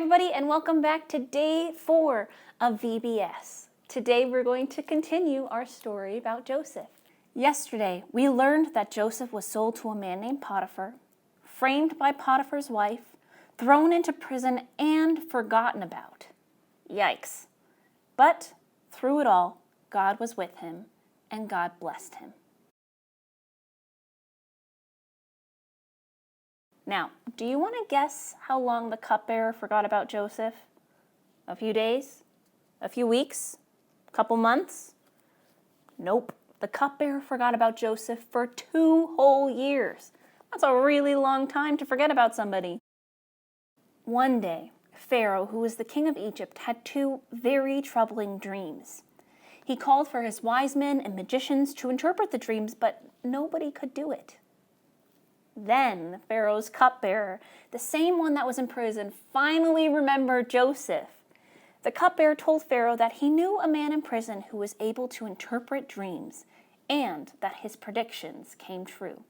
everybody, and welcome back to day 4 of VBS. Today we're going to continue our story about Joseph. Yesterday, we learned that Joseph was sold to a man named Potiphar, framed by Potiphar's wife, thrown into prison, and forgotten about. Yikes. But through it all, God was with him, and God blessed him. Now, do you want to guess how long the cupbearer forgot about Joseph? A few days? A few weeks? A couple months? Nope. The cupbearer forgot about Joseph for 2 whole years. That's a really long time to forget about somebody. One day, Pharaoh, who was the king of Egypt, had 2 very troubling dreams. He called for his wise men and magicians to interpret the dreams, but nobody could do it. Then Pharaoh's cupbearer, the same one that was in prison, finally remembered Joseph. The cupbearer told Pharaoh that he knew a man in prison who was able to interpret dreams and that his predictions came true.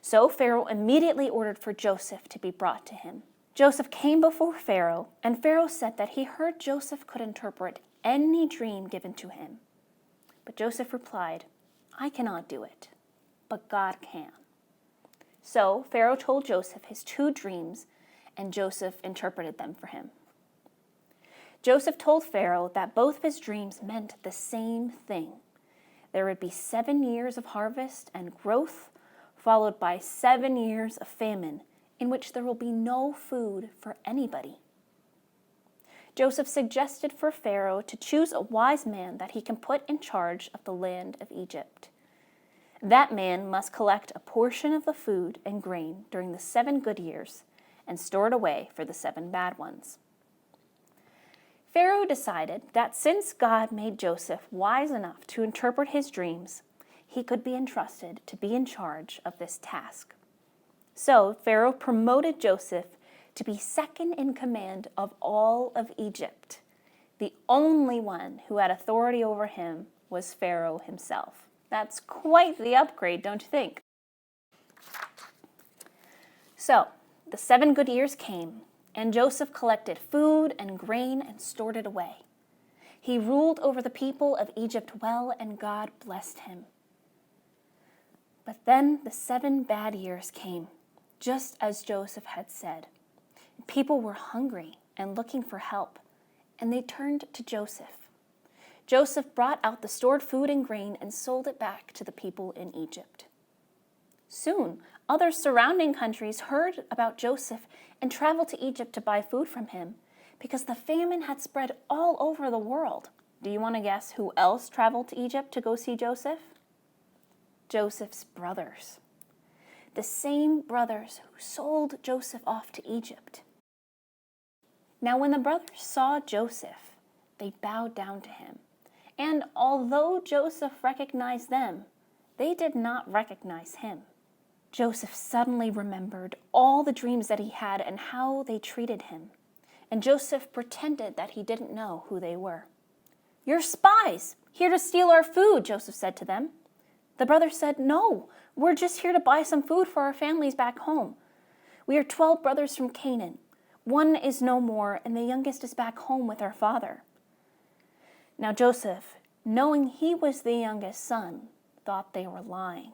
So Pharaoh immediately ordered for Joseph to be brought to him. Joseph came before Pharaoh, and Pharaoh said that he heard Joseph could interpret any dream given to him. But Joseph replied, "I cannot do it, but God can." So Pharaoh told Joseph his 2 dreams, and Joseph interpreted them for him. Joseph told Pharaoh that both of his dreams meant the same thing. There would be 7 years of harvest and growth, followed by 7 years of famine, in which there will be no food for anybody. Joseph suggested for Pharaoh to choose a wise man that he can put in charge of the land of Egypt. That man must collect a portion of the food and grain during the 7 good years and store it away for the 7 bad ones. Pharaoh decided that since God made Joseph wise enough to interpret his dreams, he could be entrusted to be in charge of this task. So Pharaoh promoted Joseph to be second in command of all of Egypt. The only one who had authority over him was Pharaoh himself. That's quite the upgrade, don't you think? So, the 7 good years came, and Joseph collected food and grain and stored it away. He ruled over the people of Egypt well, and God blessed him. But then the 7 bad years came, just as Joseph had said. People were hungry and looking for help, and they turned to Joseph. Joseph brought out the stored food and grain and sold it back to the people in Egypt. Soon, other surrounding countries heard about Joseph and traveled to Egypt to buy food from him because the famine had spread all over the world. Do you want to guess who else traveled to Egypt to go see Joseph? Joseph's brothers. The same brothers who sold Joseph off to Egypt. Now, when the brothers saw Joseph, they bowed down to him. And although Joseph recognized them, they did not recognize him. Joseph suddenly remembered all the dreams that he had and how they treated him. And Joseph pretended that he didn't know who they were. "You're spies, here to steal our food," Joseph said to them. The brothers said, "No, we're just here to buy some food for our families back home. We are 12 brothers from Canaan. One is no more, and the youngest is back home with our father." Now Joseph, knowing he was the youngest son, thought they were lying.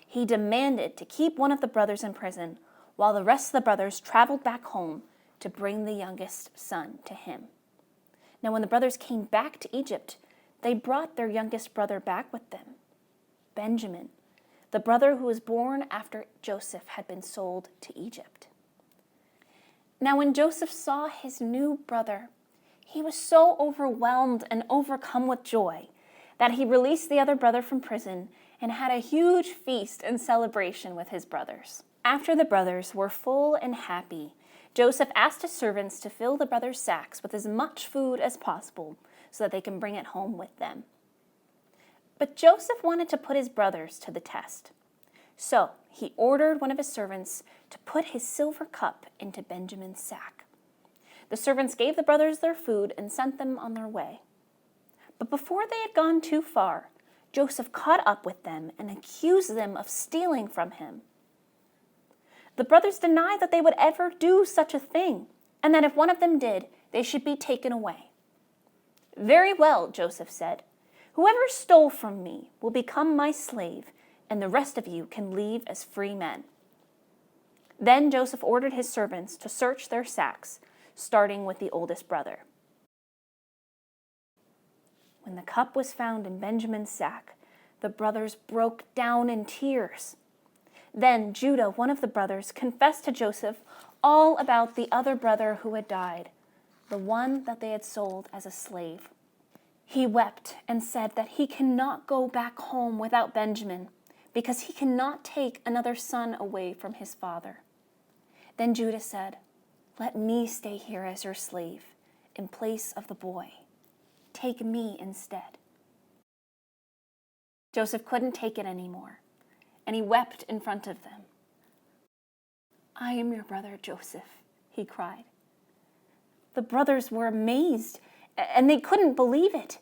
He demanded to keep one of the brothers in prison, while the rest of the brothers traveled back home to bring the youngest son to him. Now when the brothers came back to Egypt, they brought their youngest brother back with them, Benjamin, the brother who was born after Joseph had been sold to Egypt. Now when Joseph saw his new brother, he was so overwhelmed and overcome with joy that he released the other brother from prison and had a huge feast and celebration with his brothers. After the brothers were full and happy, Joseph asked his servants to fill the brothers' sacks with as much food as possible so that they can bring it home with them. But Joseph wanted to put his brothers to the test. So he ordered one of his servants to put his silver cup into Benjamin's sack. The servants gave the brothers their food and sent them on their way. But before they had gone too far, Joseph caught up with them and accused them of stealing from him. The brothers denied that they would ever do such a thing. and that if one of them did, they should be taken away. Very well, Joseph said. Whoever stole from me will become my slave, and the rest of you can leave as free men. Then Joseph ordered his servants to search their sacks, starting with the oldest brother. When the cup was found in Benjamin's sack, the brothers broke down in tears. Then Judah, one of the brothers, confessed to Joseph all about the other brother who had died, the one that they had sold as a slave. He wept and said that he cannot go back home without Benjamin, because he cannot take another son away from his father. Then Judah said, "Let me stay here as your slave, in place of the boy. Take me instead." Joseph couldn't take it anymore, and he wept in front of them. "I am your brother Joseph," he cried. The brothers were amazed, and they couldn't believe it.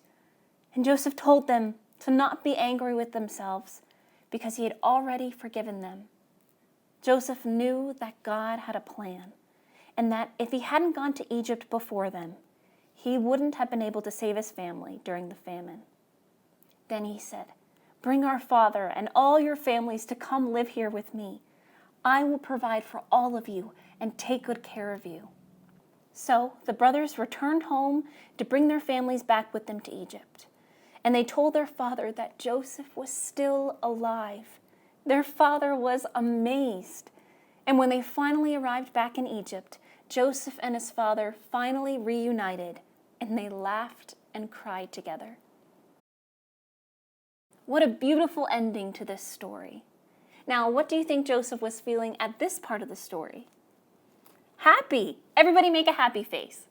And Joseph told them to not be angry with themselves, because he had already forgiven them. Joseph knew that God had a plan, and that if he hadn't gone to Egypt before them, he wouldn't have been able to save his family during the famine. Then he said, "Bring our father and all your families to come live here with me. I will provide for all of you and take good care of you." So the brothers returned home to bring their families back with them to Egypt. And they told their father that Joseph was still alive. Their father was amazed. And when they finally arrived back in Egypt, Joseph and his father finally reunited, and they laughed and cried together. What a beautiful ending to this story. Now, what do you think Joseph was feeling at this part of the story? Happy. Everybody make a happy face.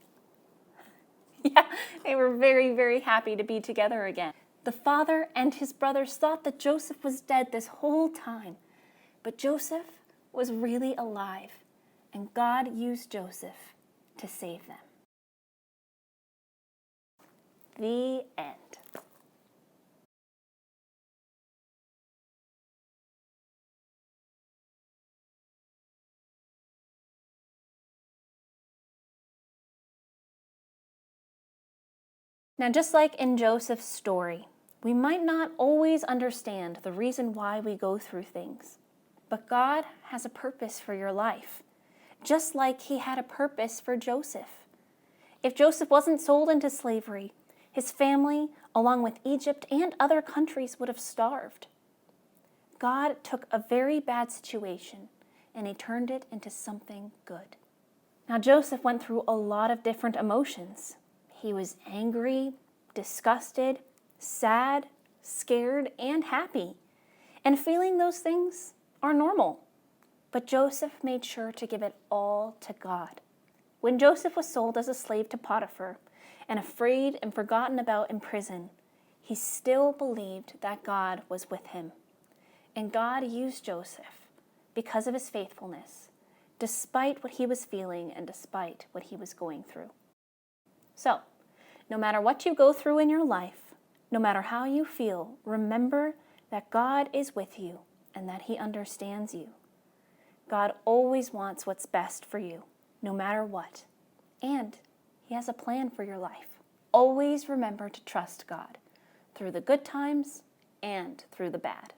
Yeah, they were very, very happy to be together again. The father and his brothers thought that Joseph was dead this whole time, but Joseph was really alive, and God used Joseph to save them. The end. Now, just like in Joseph's story, we might not always understand the reason why we go through things, but God has a purpose for your life, just like he had a purpose for Joseph. If Joseph wasn't sold into slavery, his family, along with Egypt and other countries, would have starved. God took a very bad situation and he turned it into something good. Now, Joseph went through a lot of different emotions. He was angry, disgusted, sad, scared, and happy. And feeling those things are normal. But Joseph made sure to give it all to God. When Joseph was sold as a slave to Potiphar and afraid and forgotten about in prison, he still believed that God was with him. And God used Joseph because of his faithfulness, despite what he was feeling and despite what he was going through. So, no matter what you go through in your life, no matter how you feel, remember that God is with you and that he understands you. God always wants what's best for you, no matter what. And he has a plan for your life. Always remember to trust God through the good times and through the bad.